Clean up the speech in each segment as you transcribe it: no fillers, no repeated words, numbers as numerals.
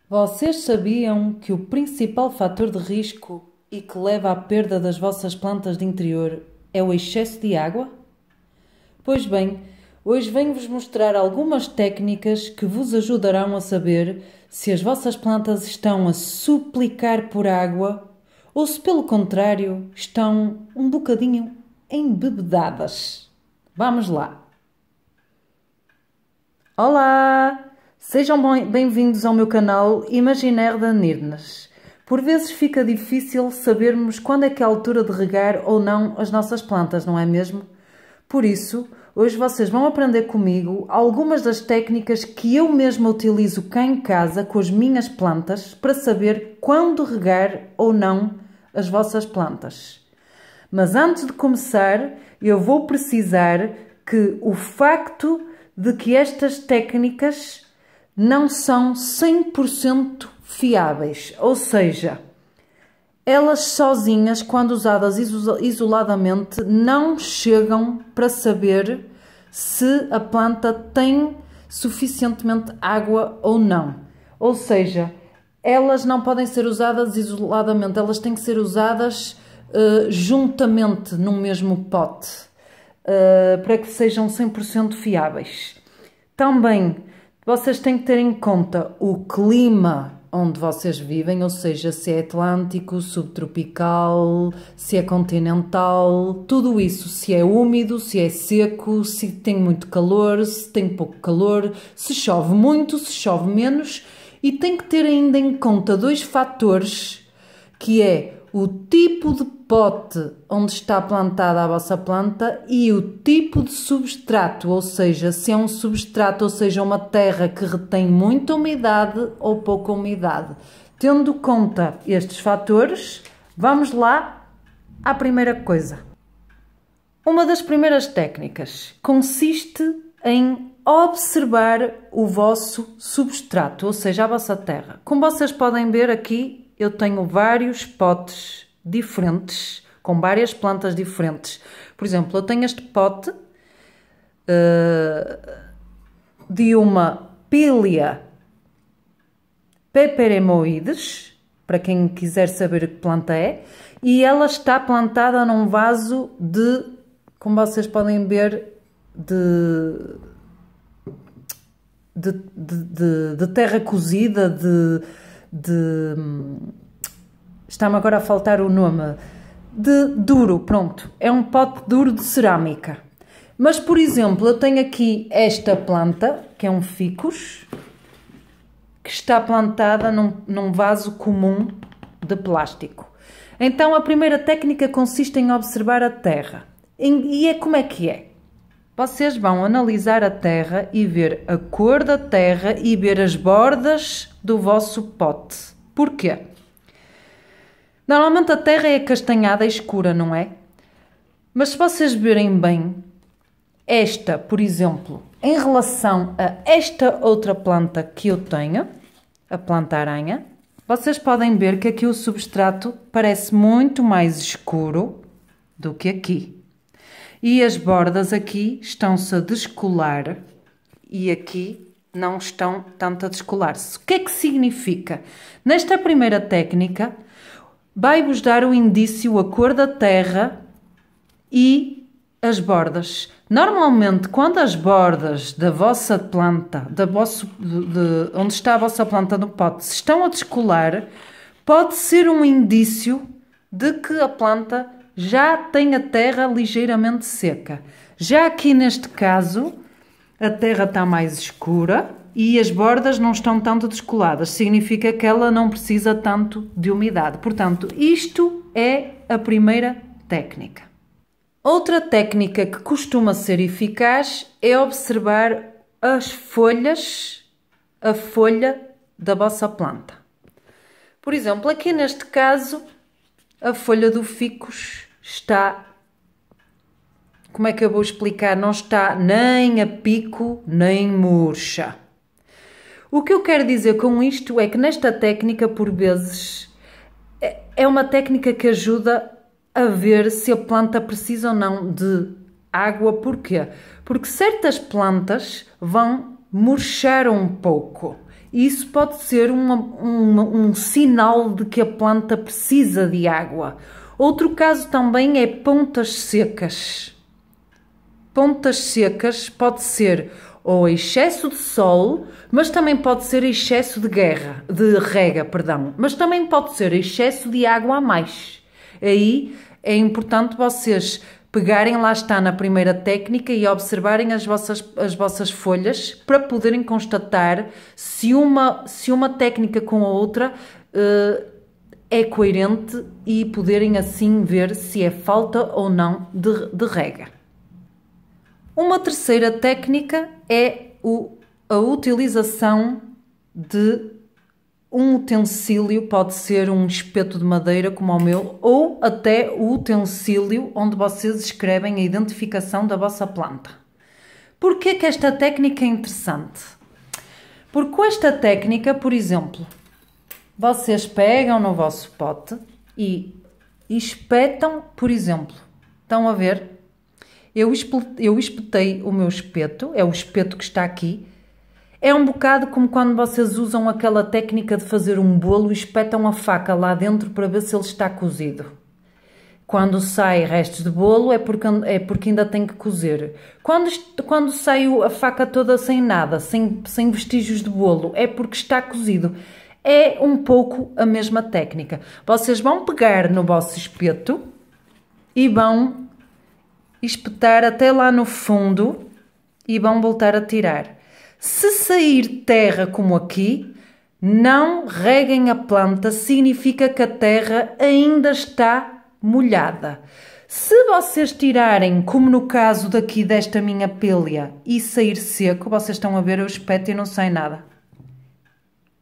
Vocês sabiam que o principal fator de risco e que leva à perda das vossas plantas de interior é o excesso de água? Pois bem, hoje venho-vos mostrar algumas técnicas que vos ajudarão a saber se as vossas plantas estão a suplicar por água ou se, pelo contrário, estão um bocadinho embebedadas. Vamos lá! Olá! Sejam bem-vindos ao meu canal Imaginaire da Nirnes. Por vezes fica difícil sabermos quando é que é a altura de regar ou não as nossas plantas, não é mesmo? Por isso, hoje vocês vão aprender comigo algumas das técnicas que eu mesma utilizo cá em casa com as minhas plantas para saber quando regar ou não as vossas plantas. Mas antes de começar, eu vou precisar que o facto de que estas técnicas não são 100% fiáveis, ou seja, elas sozinhas, quando usadas isoladamente, não chegam para saber se a planta tem suficientemente água ou não. Ou seja, elas não podem ser usadas isoladamente, elas têm que ser usadas juntamente no mesmo pote, para que sejam 100% fiáveis. Também, vocês têm que ter em conta o clima onde vocês vivem, ou seja, se é atlântico, subtropical, se é continental, tudo isso, se é úmido, se é seco, se tem muito calor, se tem pouco calor, se chove muito, se chove menos, e tem que ter ainda em conta dois fatores, que é o tipo de pote onde está plantada a vossa planta e o tipo de substrato, ou seja, se é um substrato, ou seja, uma terra que retém muita umidade ou pouca umidade. Tendo em conta estes fatores, vamos lá à primeira coisa. Uma das primeiras técnicas consiste em observar o vosso substrato, ou seja, a vossa terra. Como vocês podem ver aqui, eu tenho vários potes diferentes, com várias plantas diferentes. Por exemplo, eu tenho este pote de uma Pilia peperemoides, para quem quiser saber que planta é, e ela está plantada num vaso de, como vocês podem ver, de terra cozida, está-me agora a faltar o nome, de duro, pronto, é um pote duro de cerâmica. Mas, por exemplo, eu tenho aqui esta planta, que é um ficus, que está plantada num vaso comum de plástico. Então, a primeira técnica consiste em observar a terra. E é como é que é? Vocês vão analisar a terra e ver a cor da terra e ver as bordas do vosso pote. Porquê? Normalmente a terra é castanhada e escura, não é? Mas se vocês verem bem, esta, por exemplo, em relação a esta outra planta que eu tenho, a planta aranha, vocês podem ver que aqui o substrato parece muito mais escuro do que aqui. E as bordas aqui estão-se a descolar e aqui não estão tanto a descolar-se. O que é que significa? Nesta primeira técnica, vai-vos dar o indício, a cor da terra e as bordas. Normalmente, quando as bordas da vossa planta, onde está a vossa planta no pote, se estão a descolar, pode ser um indício de que a planta já tem a terra ligeiramente seca. Já aqui neste caso, a terra está mais escura e as bordas não estão tanto descoladas. Significa que ela não precisa tanto de umidade. Portanto, isto é a primeira técnica. Outra técnica que costuma ser eficaz é observar as folhas, a folha da vossa planta. Por exemplo, aqui neste caso, a folha do ficus está, como é que eu vou explicar? Não está nem a pico, nem murcha. O que eu quero dizer com isto é que nesta técnica, por vezes, é uma técnica que ajuda a ver se a planta precisa ou não de água. Porquê? Porque certas plantas vão murchar um pouco Isso pode ser um sinal de que a planta precisa de água. Outro caso também é pontas secas. Pontas secas pode ser ou excesso de sol, mas também pode ser excesso de rega, mas também pode ser excesso de água a mais. Aí é importante vocês pegarem, lá está na primeira técnica, e observarem as vossas folhas para poderem constatar se uma técnica com a outra é coerente e poderem assim ver se é falta ou não de rega. Uma terceira técnica é a utilização de um utensílio, pode ser um espeto de madeira como o meu, ou até o utensílio onde vocês escrevem a identificação da vossa planta. Porquê que esta técnica é interessante? Porque com esta técnica, por exemplo, vocês pegam no vosso pote e espetam, por exemplo, estão a ver? Eu espetei o meu espeto, é o espeto que está aqui. É um bocado como quando vocês usam aquela técnica de fazer um bolo e espetam a faca lá dentro para ver se ele está cozido. Quando sai restos de bolo é porque ainda tem que cozer. Quando sai a faca toda sem nada, sem vestígios de bolo, é porque está cozido. É um pouco a mesma técnica. Vocês vão pegar no vosso espeto e vão espetar até lá no fundo e vão voltar a tirar. Se sair terra como aqui, não reguem a planta, significa que a terra ainda está molhada. Se vocês tirarem, como no caso daqui desta minha pilha, e sair seco, vocês estão a ver, eu espeto e não sai nada.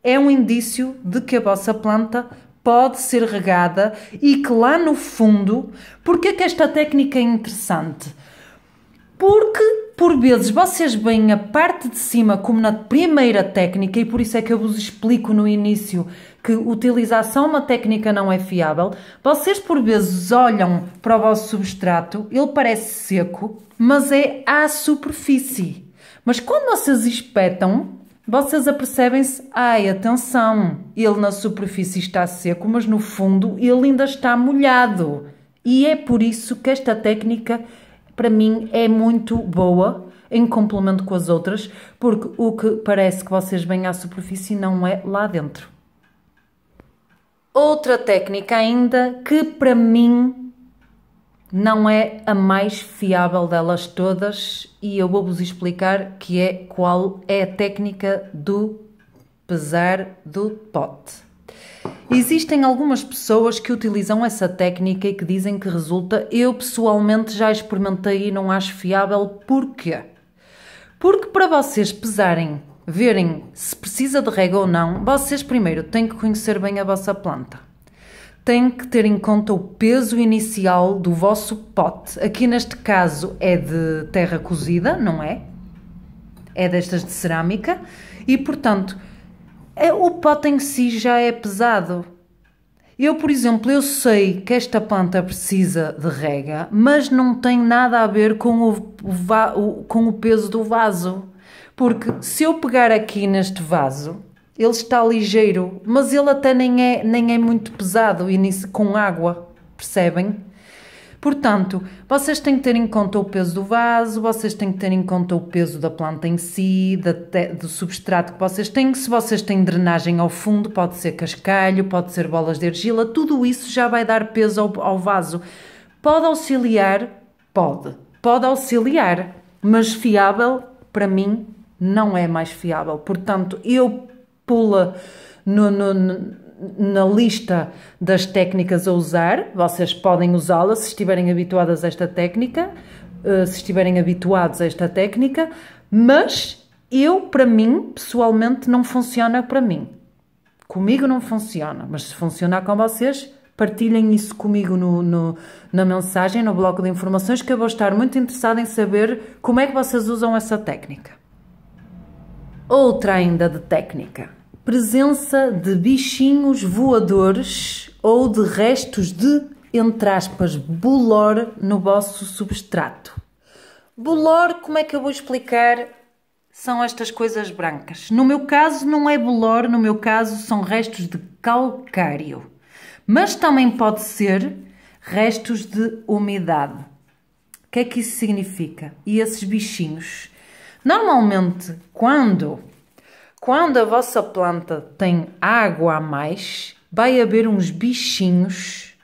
É um indício de que a vossa planta pode ser regada e que lá no fundo, porque é que esta técnica é interessante? Porque, por vezes, vocês veem a parte de cima como na primeira técnica, e por isso é que eu vos explico no início que utilizar só uma técnica não é fiável. Vocês, por vezes, olham para o vosso substrato, ele parece seco, mas é à superfície. Mas quando vocês espetam, vocês apercebem-se, atenção, ele na superfície está seco, mas no fundo ele ainda está molhado. E é por isso que esta técnica, para mim, é muito boa, em complemento com as outras, porque o que parece que vocês veem à superfície não é lá dentro. Outra técnica ainda que, para mim, não é a mais fiável delas todas, e eu vou-vos explicar qual é a técnica do pesar do pote. Existem algumas pessoas que utilizam essa técnica e que dizem que resulta. Eu pessoalmente já experimentei e não acho fiável. Porquê? Porque para vocês pesarem, verem se precisa de rega ou não, vocês primeiro têm que conhecer bem a vossa planta. Tem que ter em conta o peso inicial do vosso pote. Aqui neste caso é de terra cozida, não é? É destas de cerâmica e, portanto, o pote em si já é pesado. Por exemplo, eu sei que esta planta precisa de rega, mas não tem nada a ver com o peso do vaso. Porque se eu pegar aqui neste vaso, ele está ligeiro, mas ele até nem é muito pesado com água, percebem? Portanto, vocês têm que ter em conta o peso do vaso, vocês têm que ter em conta o peso da planta em si, do substrato que vocês têm. Se vocês têm drenagem ao fundo, pode ser cascalho, pode ser bolas de argila, tudo isso já vai dar peso ao vaso. Pode auxiliar? Pode auxiliar, mas fiável, para mim, não é mais fiável. Portanto, eu pula na lista das técnicas a usar. Vocês podem usá-la se estiverem habituadas a esta técnica, mas para mim, pessoalmente, não funciona para mim. Comigo não funciona, mas se funcionar com vocês, partilhem isso comigo na mensagem, no bloco de informações, que eu vou estar muito interessada em saber como é que vocês usam essa técnica. Outra ainda de técnica. Presença de bichinhos voadores ou de restos de, entre aspas, bolor no vosso substrato. Bolor, como é que eu vou explicar são estas coisas brancas. No meu caso não é bolor, no meu caso são restos de calcário. Mas também pode ser restos de umidade. O que é que isso significa? E esses bichinhos? Normalmente, quando a vossa planta tem água a mais, vai haver uns bichinhos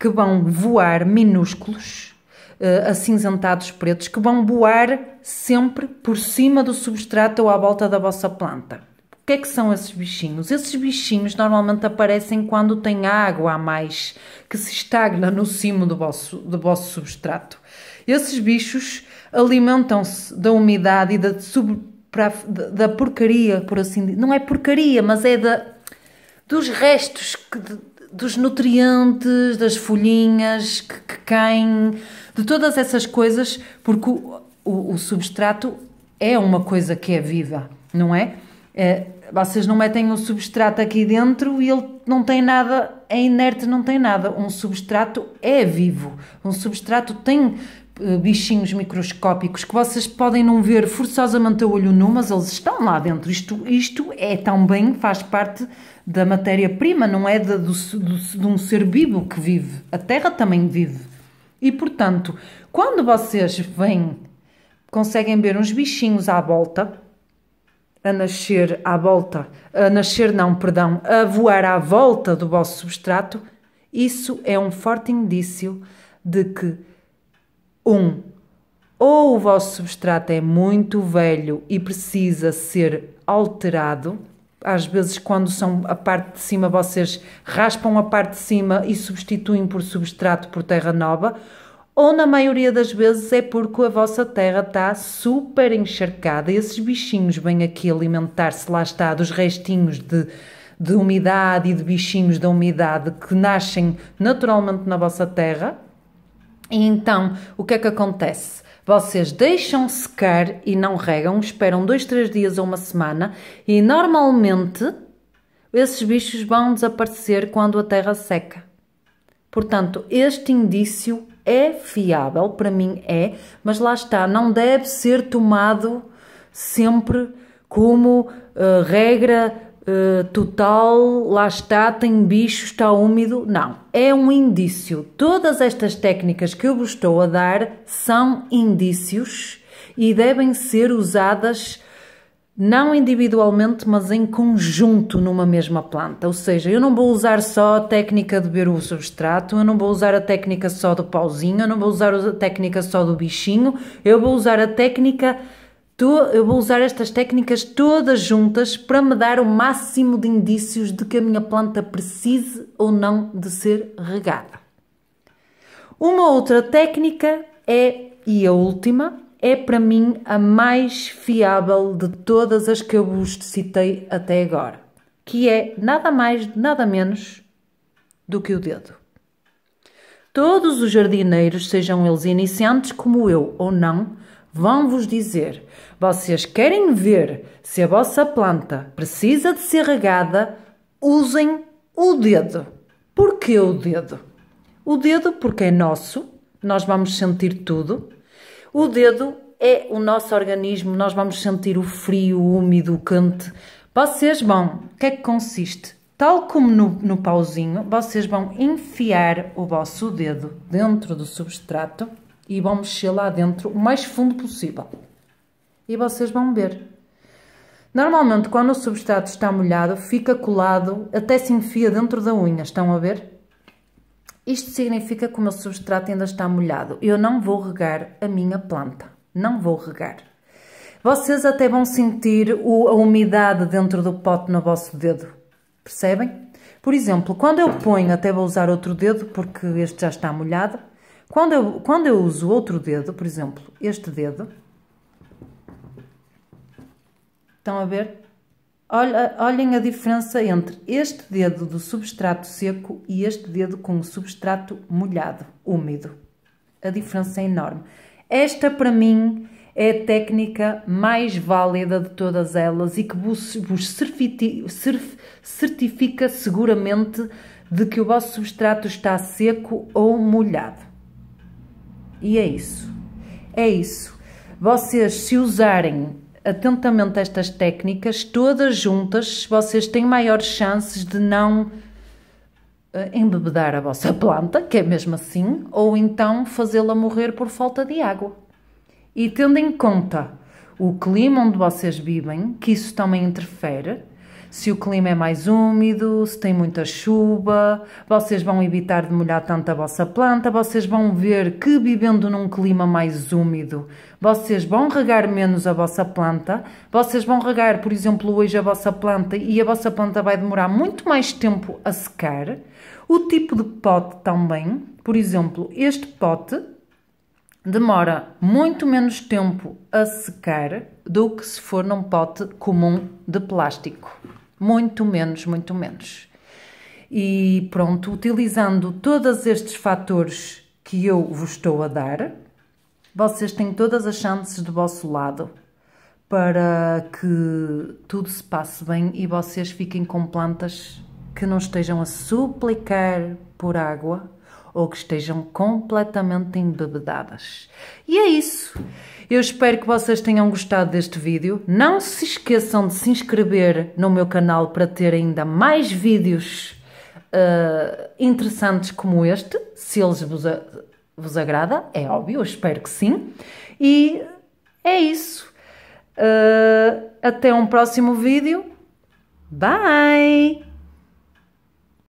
que vão voar minúsculos, acinzentados pretos, que vão voar sempre por cima do substrato ou à volta da vossa planta. O que é que são esses bichinhos? Esses bichinhos normalmente aparecem quando tem água a mais, que se estagna no cimo do vosso substrato. Esses bichos alimentam-se da umidade e da porcaria, por assim dizer. Não é porcaria, mas é dos restos, dos nutrientes, das folhinhas que caem, de todas essas coisas, porque o substrato é uma coisa que é viva, não é? Vocês não metem um substrato aqui dentro e ele não tem nada, é inerte, não tem nada. Um substrato é vivo. Um substrato tem bichinhos microscópicos que vocês podem não ver forçosamente a olho nu, mas eles estão lá dentro. Isto é também, faz parte da matéria-prima, não é de um ser vivo que vive. A Terra também vive. E, portanto, quando vocês conseguem ver uns bichinhos a voar à volta do vosso substrato, isso é um forte indício de que ou o vosso substrato é muito velho e precisa ser alterado. Às vezes, quando são a parte de cima, vocês raspam a parte de cima e substituem por substrato por terra nova, ou na maioria das vezes é porque a vossa terra está super encharcada e esses bichinhos vêm aqui alimentar-se, lá está, dos restinhos de umidade e de bichinhos da umidade que nascem naturalmente na vossa terra. E então, o que é que acontece? Vocês deixam secar e não regam, esperam 2, 3 dias ou uma semana e normalmente esses bichos vão desaparecer quando a terra seca. Portanto, este indício é fiável, para mim é, mas lá está, não deve ser tomado sempre como regra total, lá está, tem bicho, está úmido. Não, é um indício. Todas estas técnicas que eu vos estou a dar são indícios e devem ser usadas não individualmente, mas em conjunto numa mesma planta. Ou seja, eu não vou usar só a técnica de ver o substrato, eu não vou usar a técnica só do pauzinho, eu não vou usar a técnica só do bichinho, eu vou usar estas técnicas todas juntas para me dar o máximo de indícios de que a minha planta precise ou não de ser regada. Uma outra técnica e a última, é para mim a mais fiável de todas as que eu vos citei até agora, que é nada mais, nada menos do que o dedo. Todos os jardineiros, sejam eles iniciantes como eu ou não, vão vos dizer: vocês querem ver se a vossa planta precisa de ser regada, usem o dedo. Porquê o dedo? O dedo porque é nosso, nós vamos sentir tudo. O dedo é o nosso organismo, nós vamos sentir o frio, o úmido, o quente. Vocês vão, o que é que consiste? Tal como no pauzinho, vocês vão enfiar o vosso dedo dentro do substrato e vão mexer lá dentro o mais fundo possível. E vocês vão ver. Normalmente, quando o substrato está molhado, fica colado, até se enfia dentro da unha. Estão a ver? Isto significa que o meu substrato ainda está molhado. Eu não vou regar a minha planta. Não vou regar. Vocês até vão sentir a umidade dentro do pote no vosso dedo. Percebem? Por exemplo, quando eu ponho, até vou usar outro dedo porque este já está molhado. Quando eu uso outro dedo, por exemplo, este dedo. Estão a ver? Olhem a diferença entre este dedo do substrato seco e este dedo com o substrato molhado, úmido. A diferença é enorme. Esta, para mim, é a técnica mais válida de todas elas e que vos certifica seguramente de que o vosso substrato está seco ou molhado. E é isso. É isso. Vocês, se usarem atentamente estas técnicas, todas juntas, vocês têm maiores chances de não embebedar a vossa planta, que é mesmo assim, ou então fazê-la morrer por falta de água. E tendo em conta o clima onde vocês vivem, que isso também interfere, se o clima é mais úmido, se tem muita chuva, vocês vão evitar de molhar tanto a vossa planta, vocês vão ver que vivendo num clima mais úmido, vocês vão regar menos a vossa planta, vocês vão regar, por exemplo, hoje a vossa planta e a vossa planta vai demorar muito mais tempo a secar. O tipo de pote também, por exemplo, este pote demora muito menos tempo a secar do que se for num pote comum de plástico. Muito menos, muito menos. E pronto, utilizando todos estes fatores que eu vos estou a dar, vocês têm todas as chances do vosso lado para que tudo se passe bem e vocês fiquem com plantas que não estejam a suplicar por água ou que estejam completamente embebedadas. E é isso. Eu espero que vocês tenham gostado deste vídeo. Não se esqueçam de se inscrever no meu canal para ter ainda mais vídeos interessantes como este, se eles vos agrada, é óbvio, eu espero que sim. E é isso. Até um próximo vídeo. Bye!